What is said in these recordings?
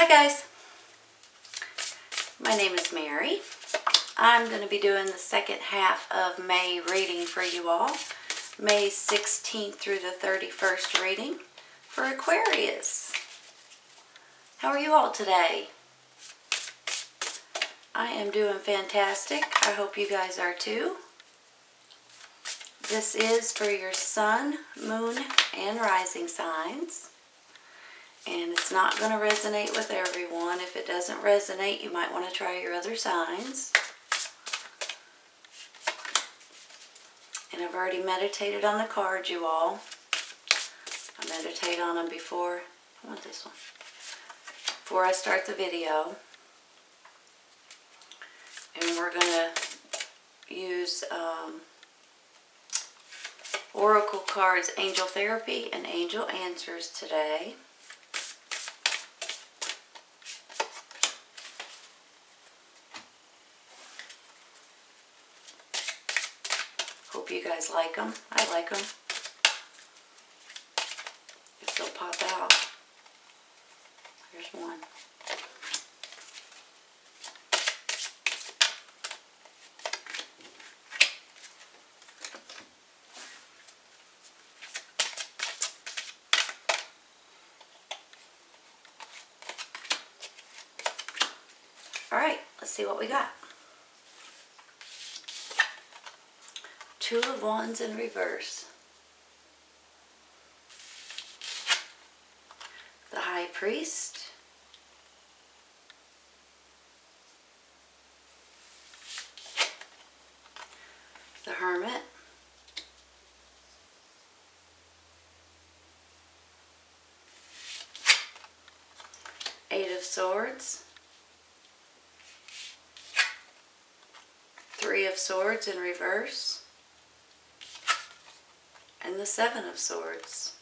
Hi guys, my name is Mary. I'm going to be doing the second half of May reading for you all. May 16th through the 31st reading for Aquarius. How are you all today? I am doing fantastic. I hope you guys are too. This is for your sun, moon, and rising signs. And it's not going to resonate with everyone. If it doesn't resonate, you might want to try your other signs. And I've already meditated on the cards, you all. I meditate on them before, I want this one, before I start the video. And we're going to use Oracle cards, Angel Therapy and Angel Answers today. Hope you guys like them. I like them. If they'll pop out. Here's one. Alright, let's see what we got. Two of Wands in reverse. The High Priest. The Hermit. Eight of Swords. Three of Swords in reverse. And the Seven of Swords.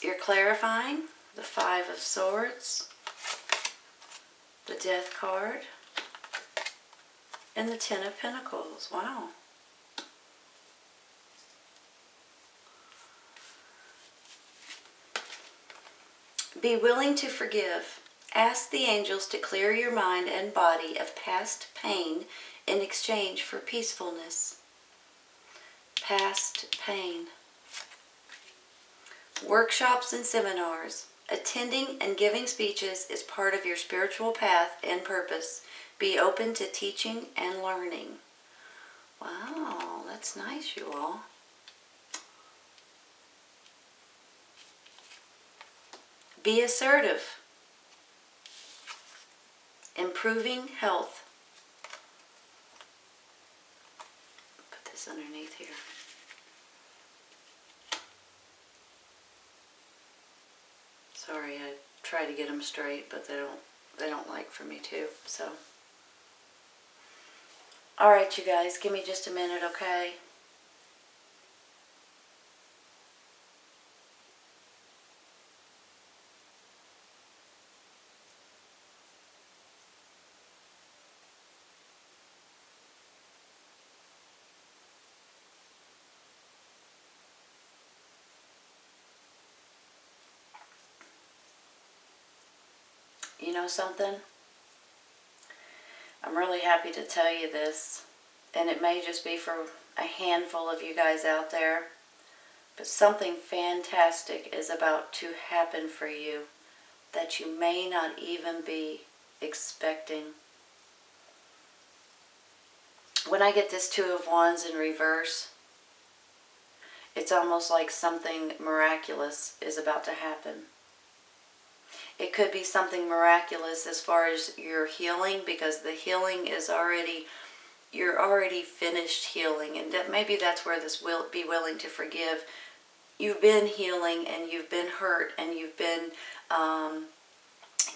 You're clarifying the Five of Swords, the Death card, and the Ten of Pentacles. Wow. Be willing to forgive. Ask the angels to clear your mind and body of past pain in exchange for peacefulness. Past pain. Workshops and seminars. Attending and giving speeches is part of your spiritual path and purpose. Be open to teaching and learning. Wow, that's nice, you all. Be assertive. Improving health. Put this underneath here. Sorry, I try to get them straight, but they don't like for me to. So, all right, you guys, give me just a minute, okay? You know something? I'm really happy to tell you this, and it may just be for a handful of you guys out there, but something fantastic is about to happen for you that you may not even be expecting. When I get this Two of Wands in reverse, it's almost like something miraculous is about to happen. It could be something miraculous as far as your healing, because the healing is already, you're already finished healing, and maybe that's where this will be willing to forgive. You've been healing and you've been hurt and you've been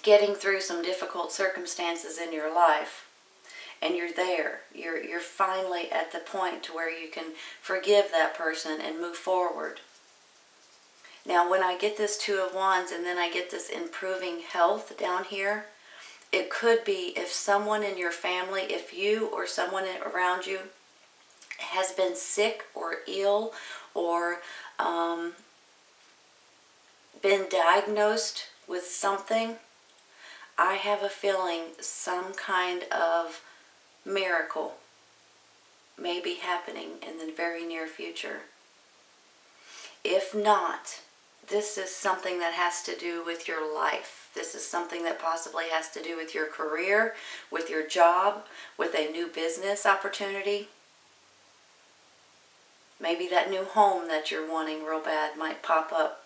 getting through some difficult circumstances in your life, and you're there. You're finally at the point to where you can forgive that person and move forward. Now, when I get this Two of Wands and then I get this improving health down here, it could be if someone in your family, if you or someone around you has been sick or ill or been diagnosed with something, I have a feeling some kind of miracle may be happening in the very near future. If not, this is something that has to do with your life. This is something that possibly has to do with your career, with your job, with a new business opportunity. Maybe that new home that you're wanting real bad might pop up.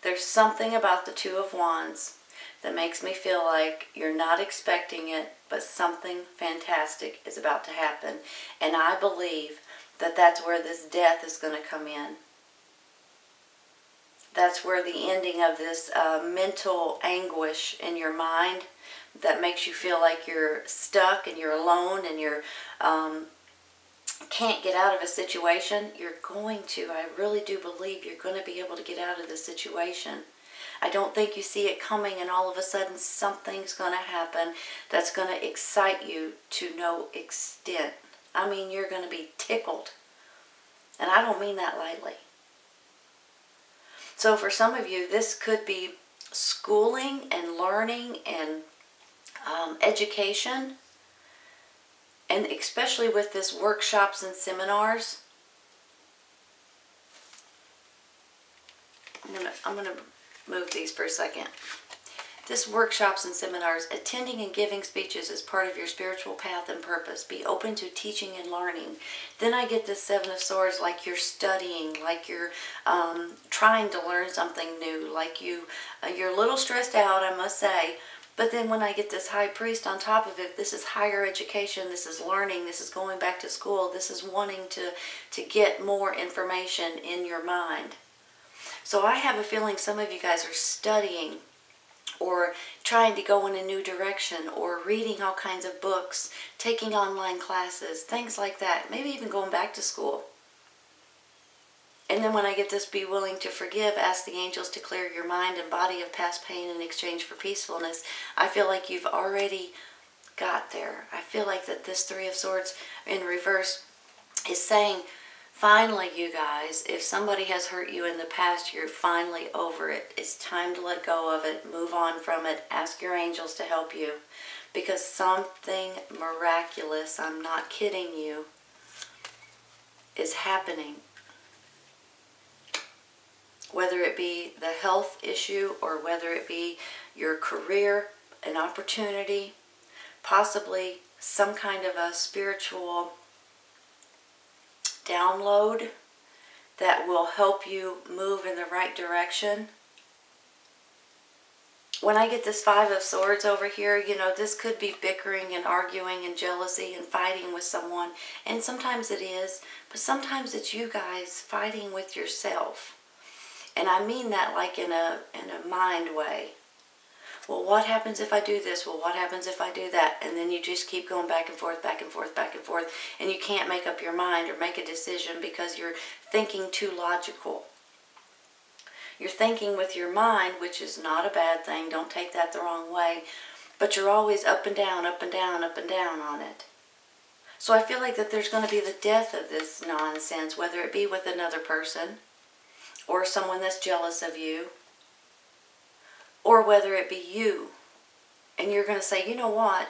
There's something about the Two of Wands that makes me feel like you're not expecting it, but something fantastic is about to happen. And I believe that that's where this death is going to come in. That's where the ending of this mental anguish in your mind that makes you feel like you're stuck and you're alone and you're can't get out of a situation. You're going to. I really do believe you're going to be able to get out of the situation. I don't think you see it coming and all of a sudden something's going to happen that's going to excite you to no extent. I mean, you're going to be tickled. And I don't mean that lightly. So for some of you, this could be schooling and learning and education. And especially with this workshops and seminars. I'm gonna move these for a second. This workshops and seminars, attending and giving speeches is part of your spiritual path and purpose. Be open to teaching and learning. Then I get this Seven of Swords, like you're studying, like you're trying to learn something new, like you're a little stressed out, I must say. But then when I get this High Priest on top of it, this is higher education, this is learning, this is going back to school, this is wanting to get more information in your mind. So I have a feeling some of you guys are studying or trying to go in a new direction or reading all kinds of books, taking online classes, things like that. Maybe even going back to school. And then when I get this, be willing to forgive, ask the angels to clear your mind and body of past pain in exchange for peacefulness. I feel like you've already got there. I feel like that this Three of Swords in reverse is saying, finally, you guys, if somebody has hurt you in the past, you're finally over it. It's time to let go of it, move on from it, ask your angels to help you. Because something miraculous, I'm not kidding you, is happening. Whether it be the health issue or whether it be your career, an opportunity, possibly some kind of a spiritual download that will help you move in the right direction. When I get this Five of Swords over here, you know, this could be bickering and arguing and jealousy and fighting with someone. And sometimes it is, but sometimes it's you guys fighting with yourself. And I mean that like in a mind way. Well, what happens if I do this? Well, what happens if I do that? And then you just keep going back and forth, back and forth, back and forth. And you can't make up your mind or make a decision because you're thinking too logical. You're thinking with your mind, which is not a bad thing. Don't take that the wrong way. But you're always up and down, up and down, up and down on it. So I feel like that there's going to be the death of this nonsense, whether it be with another person or someone that's jealous of you, or whether it be you, and you're going to say, you know what,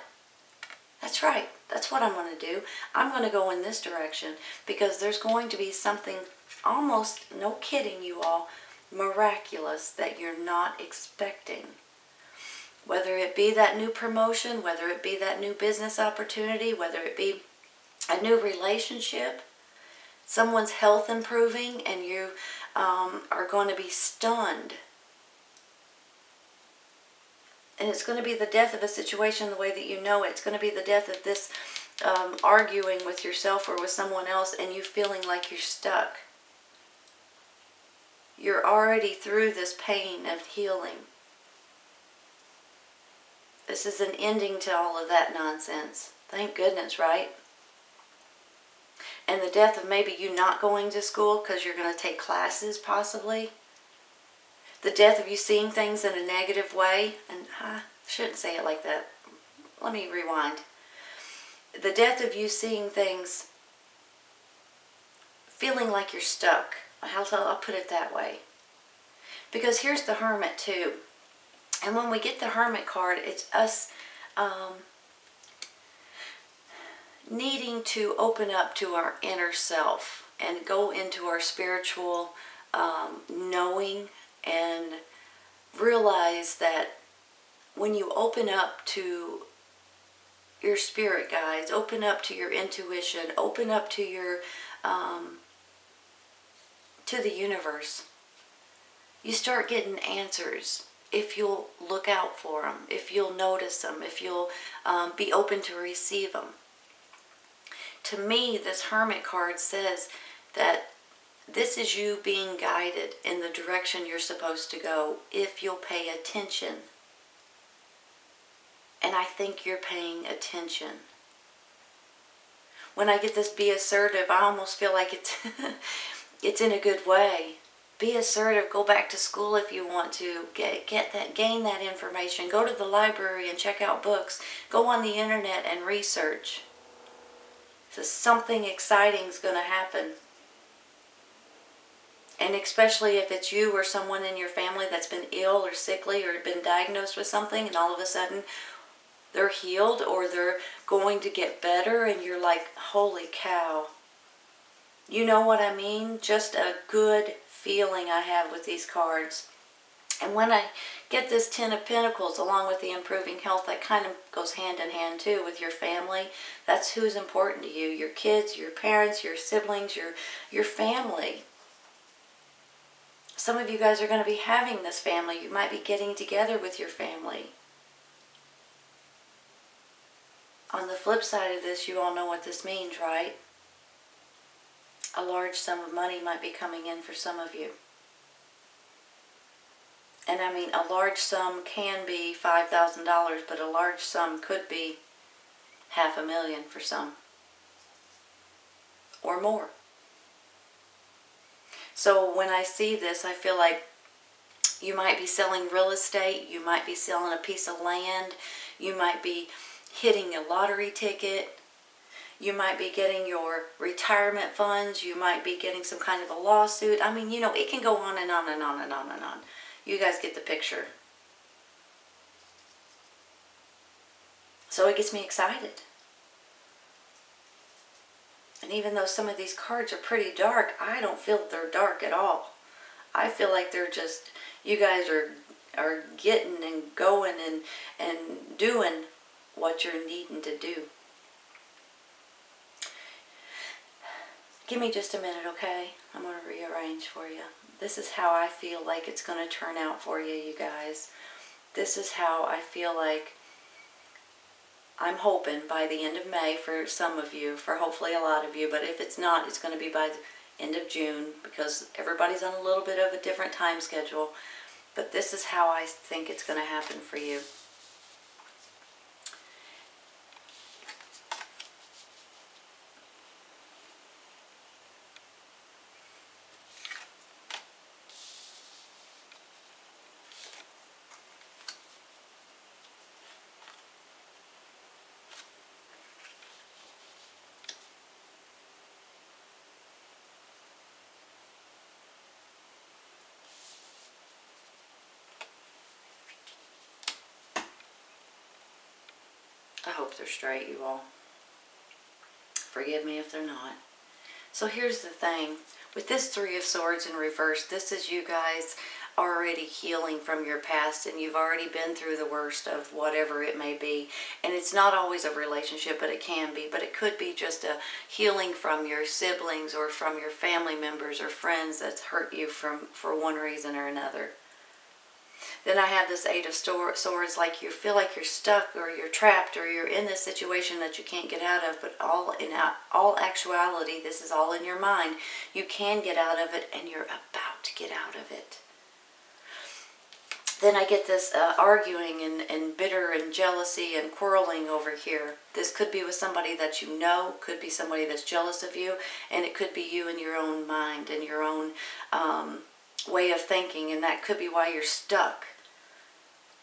that's right, that's what I'm going to do. I'm going to go in this direction, because there's going to be something almost, no kidding you all, miraculous that you're not expecting. Whether it be that new promotion, whether it be that new business opportunity, whether it be a new relationship, someone's health improving, and you are going to be stunned. And it's going to be the death of a situation the way that you know it. It's going to be the death of this arguing with yourself or with someone else and you feeling like you're stuck. You're already through this pain of healing. This is an ending to all of that nonsense. Thank goodness, right? And the death of maybe you not going to school because you're going to take classes possibly. The death of you seeing things in a negative way. And I shouldn't say it like that. Let me rewind. The death of you seeing things, feeling like you're stuck. I'll put it that way. Because here's the Hermit too. And when we get the Hermit card, it's us needing to open up to our inner self and go into our spiritual knowing, and realize that when you open up to your spirit guides, open up to your intuition, open up to your to the universe, you start getting answers if you'll look out for them, if you'll notice them, if you'll be open to receive them. To me, this Hermit card says that this is you being guided in the direction you're supposed to go if you'll pay attention. And I think you're paying attention. When I get this be assertive, I almost feel like it's in a good way. Be assertive. Go back to school if you want to. Gain that information. Go to the library and check out books. Go on the internet and research. So something exciting is going to happen. And especially if it's you or someone in your family that's been ill or sickly or been diagnosed with something, and all of a sudden they're healed or they're going to get better, and you're like, holy cow. You know what I mean? Just a good feeling I have with these cards. And when I get this Ten of Pentacles along with the improving health, that kind of goes hand in hand too with your family. That's who's important to you. Your kids, your parents, your siblings, your family. Some of you guys are going to be having this family. You might be getting together with your family. On the flip side of this, you all know what this means, right? A large sum of money might be coming in for some of you. And I mean, a large sum can be $5,000, but a large sum could be $500,000 for some. Or more. So when I see this, I feel like you might be selling real estate, you might be selling a piece of land, you might be hitting a lottery ticket, you might be getting your retirement funds, you might be getting some kind of a lawsuit. I mean, you know, it can go on and on and on and on and on. You guys get the picture. So it gets me excited. And even though some of these cards are pretty dark, I don't feel they're dark at all. I feel like they're just, you guys are getting and going and doing what you're needing to do. Give me just a minute, okay? I'm going to rearrange for you. This is how I feel like it's going to turn out for you, you guys. This is how I feel like I'm hoping by the end of May for some of you, for hopefully a lot of you, but if it's not, it's going to be by the end of June because everybody's on a little bit of a different time schedule. But this is how I think it's going to happen for you. I hope they're straight, you all. Forgive me if they're not. So here's the thing. With this Three of Swords in reverse, this is you guys already healing from your past, and you've already been through the worst of whatever it may be. And it's not always a relationship, but it can be. But it could be just a healing from your siblings or from your family members or friends that's hurt you for one reason or another. Then I have this Eight of Swords, like you feel like you're stuck or you're trapped or you're in this situation that you can't get out of, but in all actuality, this is all in your mind. You can get out of it, and you're about to get out of it. Then I get this arguing and bitter and jealousy and quarreling over here. This could be with somebody that you know, could be somebody that's jealous of you, and it could be you in your own mind and your own way of thinking, and that could be why you're stuck.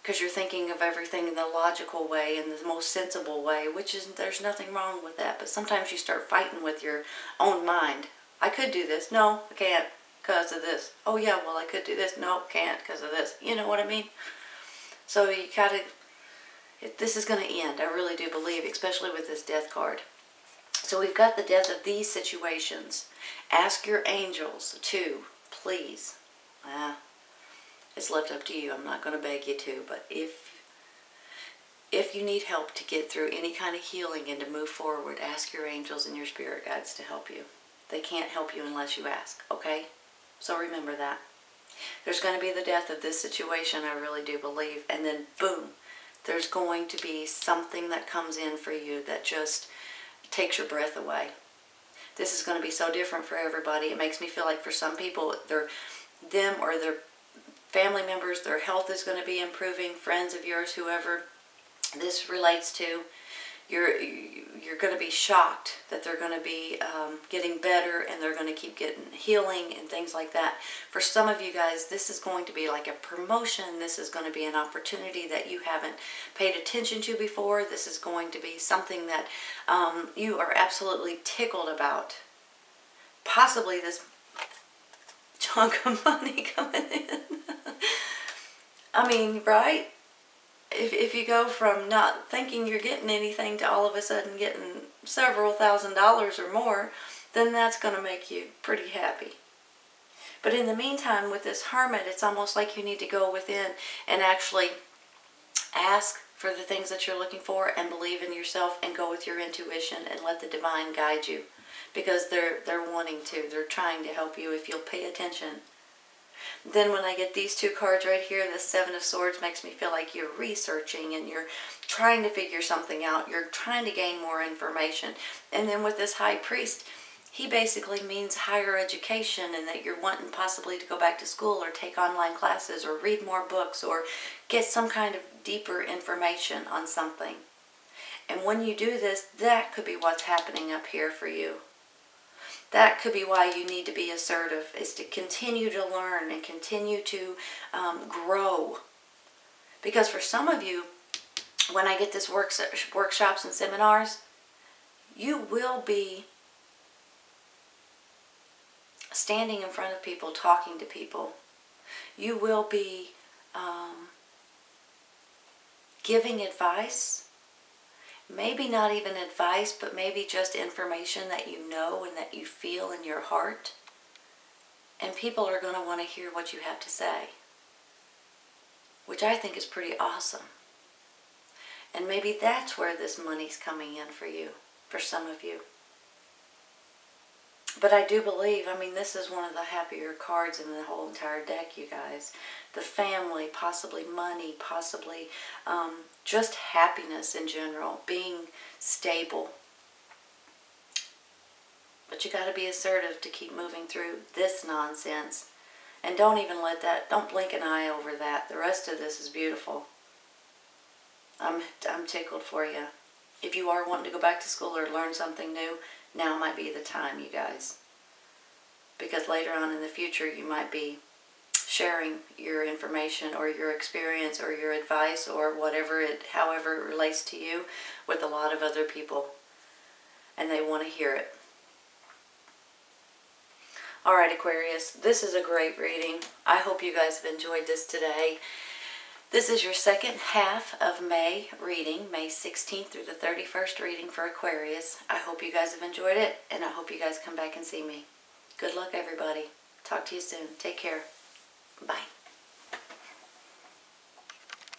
Because you're thinking of everything in the logical way and the most sensible way, which is, there's nothing wrong with that. But sometimes you start fighting with your own mind. I could do this. No, I can't. because of this. Oh yeah, well I could do this. Nope, can't because of this. You know what I mean? So you gotta, this is going to end. I really do believe, especially with this death card. So we've got the death of these situations. Ask your angels to, please. It's left up to you. I'm not going to beg you to, but if you need help to get through any kind of healing and to move forward, ask your angels and your spirit guides to help you. They can't help you unless you ask, okay? So remember that. There's going to be the death of this situation, I really do believe, and then boom, there's going to be something that comes in for you that just takes your breath away. This is going to be so different for everybody. It makes me feel like for some people, them or their family members, their health is going to be improving, friends of yours, whoever this relates to, you're going to be shocked that they're going to be getting better, and they're going to keep getting healing and things like that. For some of you guys, this is going to be like a promotion. This is going to be an opportunity that you haven't paid attention to before. This is going to be something that you are absolutely tickled about. Possibly this chunk of money coming in. I mean, right? If you go from not thinking you're getting anything to all of a sudden getting several $1,000s or more, then that's going to make you pretty happy. But in the meantime, with this Hermit, it's almost like you need to go within and actually ask for the things that you're looking for and believe in yourself and go with your intuition and let the divine guide you, because they're wanting to. They're trying to help you if you'll pay attention. Then when I get these two cards right here, the Seven of Swords makes me feel like you're researching and you're trying to figure something out. You're trying to gain more information. And then with this High Priest, he basically means higher education, and that you're wanting possibly to go back to school or take online classes or read more books or get some kind of deeper information on something. And when you do this, that could be what's happening up here for you. That could be why you need to be assertive, is to continue to learn and continue to grow. Because for some of you, when I get this workshops and seminars, you will be standing in front of people, talking to people. You will be giving advice. Maybe not even advice, but maybe just information that you know and that you feel in your heart. And people are going to want to hear what you have to say, which I think is pretty awesome. And maybe that's where this money's coming in for you, for some of you. But I do believe, I mean, this is one of the happier cards in the whole entire deck, you guys. The family, possibly money, possibly just happiness in general, being stable. But you got to be assertive to keep moving through this nonsense. And don't even let that, don't blink an eye over that. The rest of this is beautiful. I'm tickled for you. If you are wanting to go back to school or learn something new, now might be the time, you guys. Because later on in the future, you might be sharing your information or your experience or your advice or however it relates to you with a lot of other people. And they want to hear it. Alright, Aquarius, this is a great reading. I hope you guys have enjoyed this today. This is your second half of May reading, May 16th through the 31st reading for Aquarius. I hope you guys have enjoyed it, and I hope you guys come back and see me. Good luck, everybody. Talk to you soon. Take care. Bye.